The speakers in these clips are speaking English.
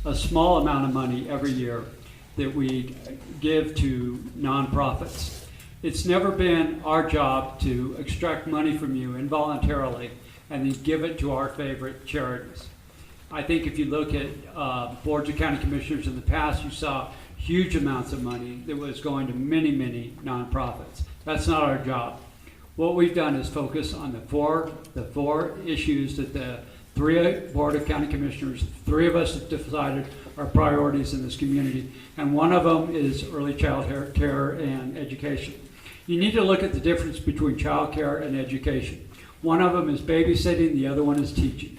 a small amount of money every year that we give to nonprofits. It's never been our job to extract money from you involuntarily and then give it to our favorite charities. I think if you look at boards of county commissioners in the past, you saw huge amounts of money that was going to many, many nonprofits. That's not our job. What we've done is focus on the four issues that the three board of county commissioners, three of us have decided are priorities in this community, and one of them is early child care and education. You need to look at the difference between child care and education. One of them is babysitting, the other one is teaching.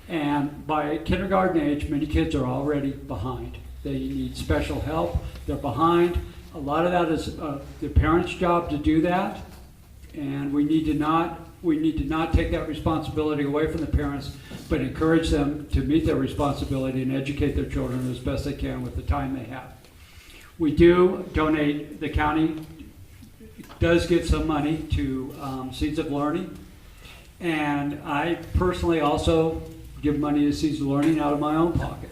And by kindergarten age, many kids are already behind. They need special help, they're behind. A lot of that is the parents' job to do that, and we need to not take that responsibility away from the parents, but encourage them to meet their responsibility and educate their children as best they can with the time they have. We do donate, the county does give some money to Seeds of Learning, and I personally also give money to Seeds of Learning out of my own pocket.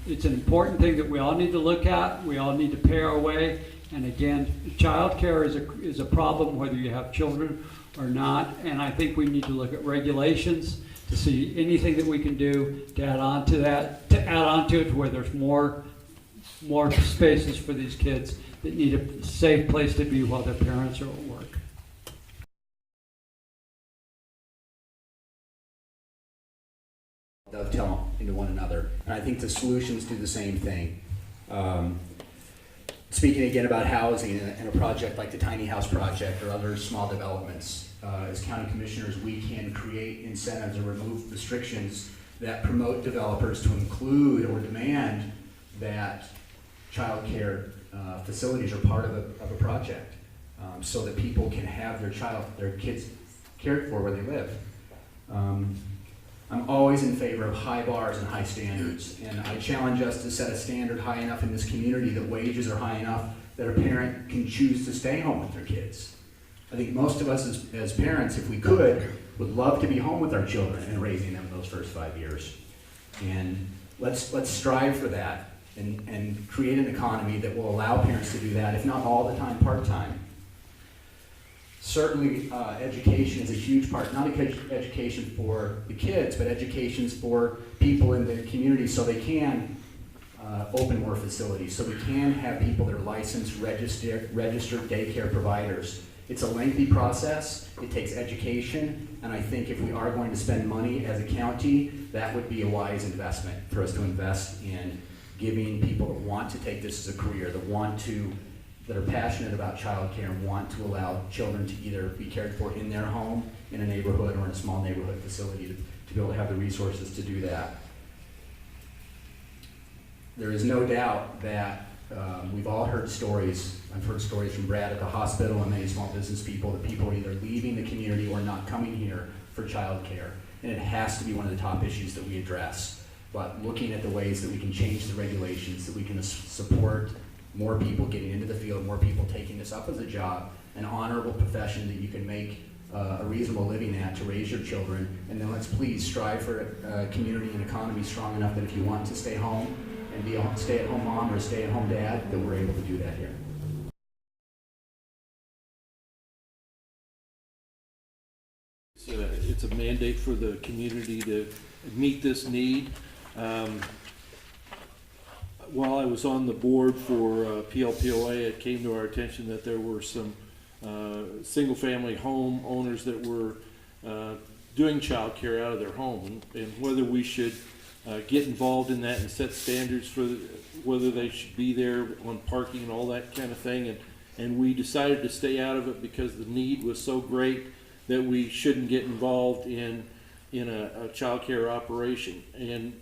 It's an important thing that we all need to look at. We all need to pay our way. And again, child care is a problem whether you have children or not. And I think we need to look at regulations to see anything that we can do to add on to that, to it to where there's more spaces for these kids that need a safe place to be while their parents are at work. Dovetail into one another, and I think the solutions do the same thing. Speaking again about housing and a project like the Tiny House Project or other small developments, as county commissioners, we can create incentives or remove restrictions that promote developers to include or demand that child care facilities are part of a project, so that people can have their kids cared for where they live. I'm always in favor of high bars and high standards, and I challenge us to set a standard high enough in this community that wages are high enough that a parent can choose to stay home with their kids. I think most of us as parents, if we could, would love to be home with our children and raising them those first 5 years. And let's strive for that and create an economy that will allow parents to do that, if not all the time, part-time. Certainly, education is a huge part, not education for the kids, but education for people in the community so they can open more facilities, so we can have people that are licensed, registered daycare providers. It's a lengthy process, it takes education, and I think if we are going to spend money as a county, that would be a wise investment for us to invest in giving people that want to take this as a career, that are passionate about childcare and want to allow children to either be cared for in their home, in a neighborhood, or in a small neighborhood facility to be able to have the resources to do that. There is no doubt that we've all heard stories. I've heard stories from Brad at the hospital and many small business people that people are either leaving the community or not coming here for childcare. And it has to be one of the top issues that we address. But looking at the ways that we can change the regulations, that we can support more people getting into the field, more people taking this up as a job, an honorable profession that you can make a reasonable living at to raise your children, and then let's please strive for a community and economy strong enough that if you want to stay home and be a stay-at-home mom or a stay-at-home dad, that we're able to do that here. It's a mandate for the community to meet this need. While I was on the board for PLPOA, it came to our attention that there were some single-family home owners that were doing child care out of their home, and whether we should get involved in that and set standards for whether they should be there on parking and all that kind of thing. And we decided to stay out of it because the need was so great that we shouldn't get involved in a child care operation. And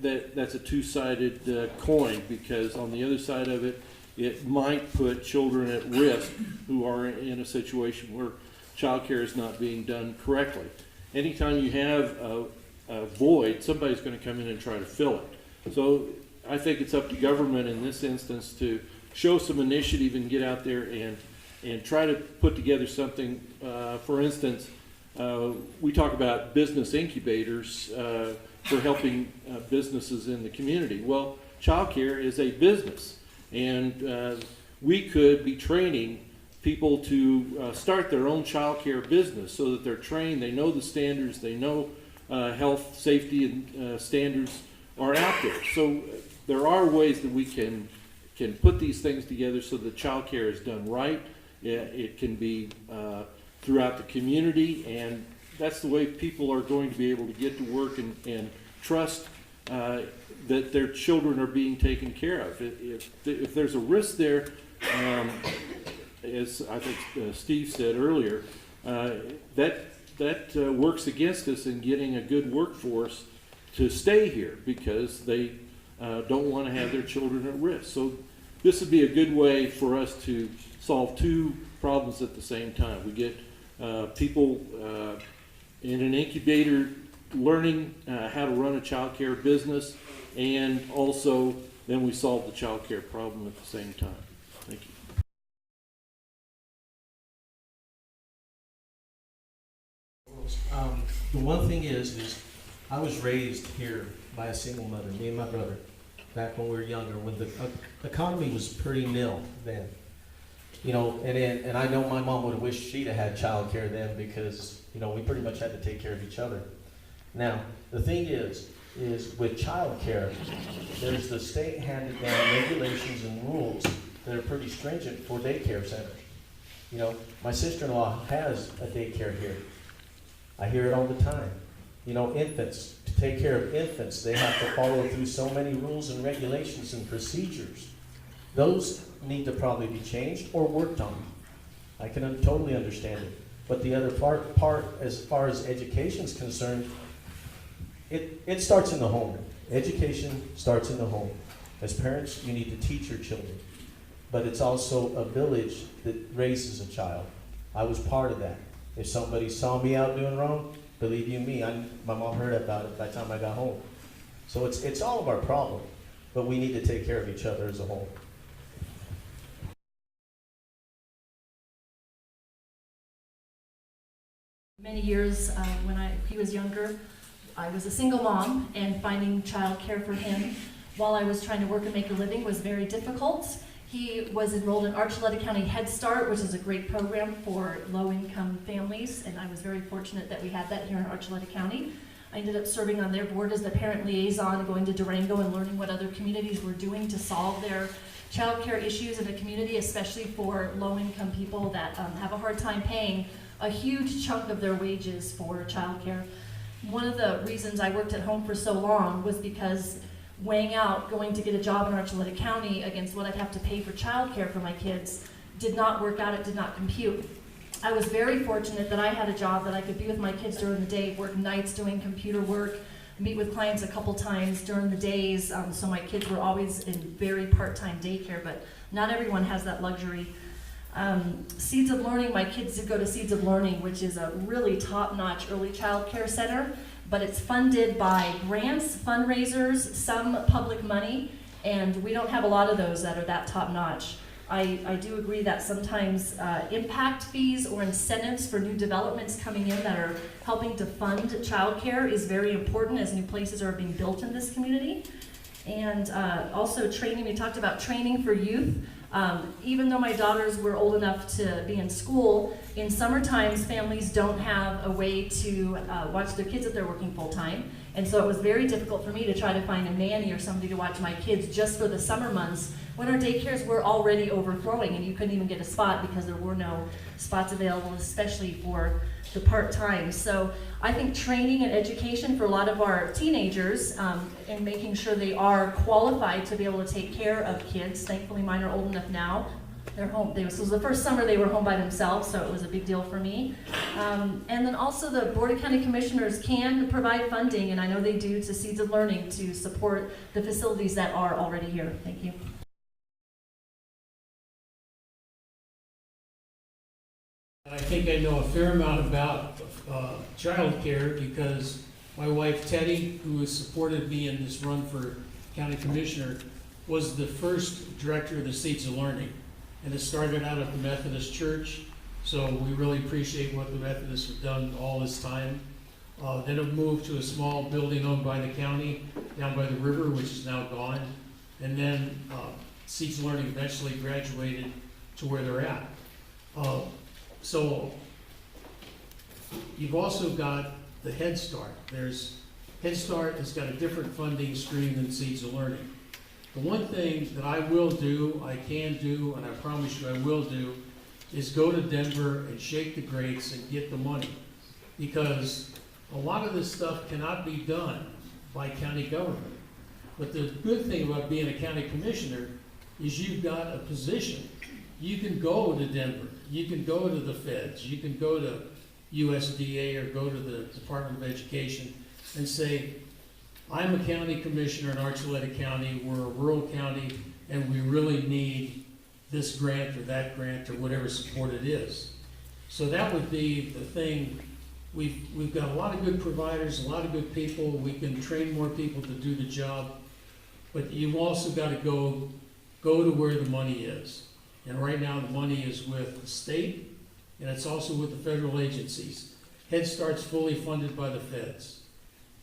that's a two-sided coin, because on the other side of it, it might put children at risk who are in a situation where child care is not being done correctly. Anytime you have a void, somebody's going to come in and try to fill it. So I think it's up to government in this instance to show some initiative and get out there and try to put together something. For instance, we talk about business incubators. for helping businesses in the community. Well, childcare is a business, and we could be training people to start their own childcare business so that they're trained, they know the standards, they know health, safety, and standards are out there. So there are ways that we can put these things together so that childcare is done right. It can be throughout the community, and that's the way people are going to be able to get to work and trust that their children are being taken care of. If there's a risk there, as I think Steve said earlier, that works against us in getting a good workforce to stay here because they don't want to have their children at risk. So this would be a good way for us to solve two problems at the same time. We get people in an incubator learning how to run a child care business, and also then we solve the child care problem at the same time. Thank you. The one thing is I was raised here by a single mother, me and my brother, back when we were younger, when the economy was pretty nil then. You know, and I know my mom would have wished she'd have had child care then because, you know, we pretty much had to take care of each other. Now, the thing is with child care, there's the state handed down regulations and rules that are pretty stringent for daycare centers. You know, my sister-in-law has a daycare here. I hear it all the time. You know, infants, to take care of infants, they have to follow through so many rules and regulations and procedures. Those need to probably be changed or worked on. I can totally understand it. But the other part as far as education is concerned, it starts in the home. Education starts in the home. As parents, you need to teach your children. But it's also a village that raises a child. I was part of that. If somebody saw me out doing wrong, believe you me, my mom heard about it by the time I got home. So it's all of our problem, but we need to take care of each other as a whole. Many years when he was younger, I was a single mom, and finding childcare for him while I was trying to work and make a living was very difficult. He was enrolled in Archuleta County Head Start, which is a great program for low-income families, and I was very fortunate that we had that here in Archuleta County. I ended up serving on their board as the parent liaison, going to Durango and learning what other communities were doing to solve their child care issues in the community, especially for low-income people that have a hard time paying a huge chunk of their wages for child care. One of the reasons I worked at home for so long was because weighing out going to get a job in Archuleta County against what I'd have to pay for childcare for my kids did not work out, it did not compute. I was very fortunate that I had a job that I could be with my kids during the day, work nights doing computer work, meet with clients a couple times during the days, so my kids were always in very part-time daycare, but not everyone has that luxury. Seeds of Learning, my kids did go to Seeds of Learning, which is a really top-notch early child care center, but it's funded by grants, fundraisers, some public money, and we don't have a lot of those that are that top-notch. I do agree that sometimes impact fees or incentives for new developments coming in that are helping to fund childcare is very important as new places are being built in this community. And also training, we talked about training for youth. Even though my daughters were old enough to be in school, in summer times families don't have a way to watch their kids if they're working full time. And so it was very difficult for me to try to find a nanny or somebody to watch my kids just for the summer months when our daycares were already overflowing and you couldn't even get a spot because there were no spots available, especially for the part-time. So I think training and education for a lot of our teenagers and making sure they are qualified to be able to take care of kids. Thankfully mine are old enough now. They're home. This was the first summer they were home by themselves, so it was a big deal for me. And then also the Board of County Commissioners can provide funding, and I know they do, to Seeds of Learning to support the facilities that are already here. Thank you. I think I know a fair amount about childcare because my wife Teddy, who has supported me in this run for county commissioner, was the first director of the Seeds of Learning, and it started out at the Methodist Church. So we really appreciate what the Methodists have done all this time. Then it moved to a small building owned by the county down by the river, which is now gone. And then Seeds Learning eventually graduated to where they're at. So you've also got the Head Start. Head Start has got a different funding stream than Seeds of Learning. The one thing that I will do, I can do, and I promise you I will do, is go to Denver and shake the grates and get the money. Because a lot of this stuff cannot be done by county government. But the good thing about being a county commissioner is you've got a position. You can go to Denver, you can go to the feds, you can go to USDA or go to the Department of Education and say, I'm a county commissioner in Archuleta County, we're a rural county, and we really need this grant or that grant or whatever support it is. So that would be the thing. We've got a lot of good providers, a lot of good people, we can train more people to do the job, but you've also got to go to where the money is. And right now the money is with the state, and it's also with the federal agencies. Head Start's fully funded by the feds.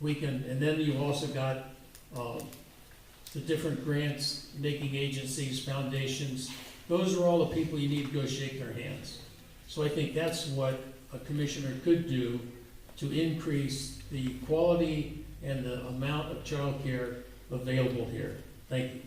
And then you've also got the different grants, making agencies, foundations. Those are all the people you need to go shake their hands. So I think that's what a commissioner could do to increase the quality and the amount of childcare available here. Thank you.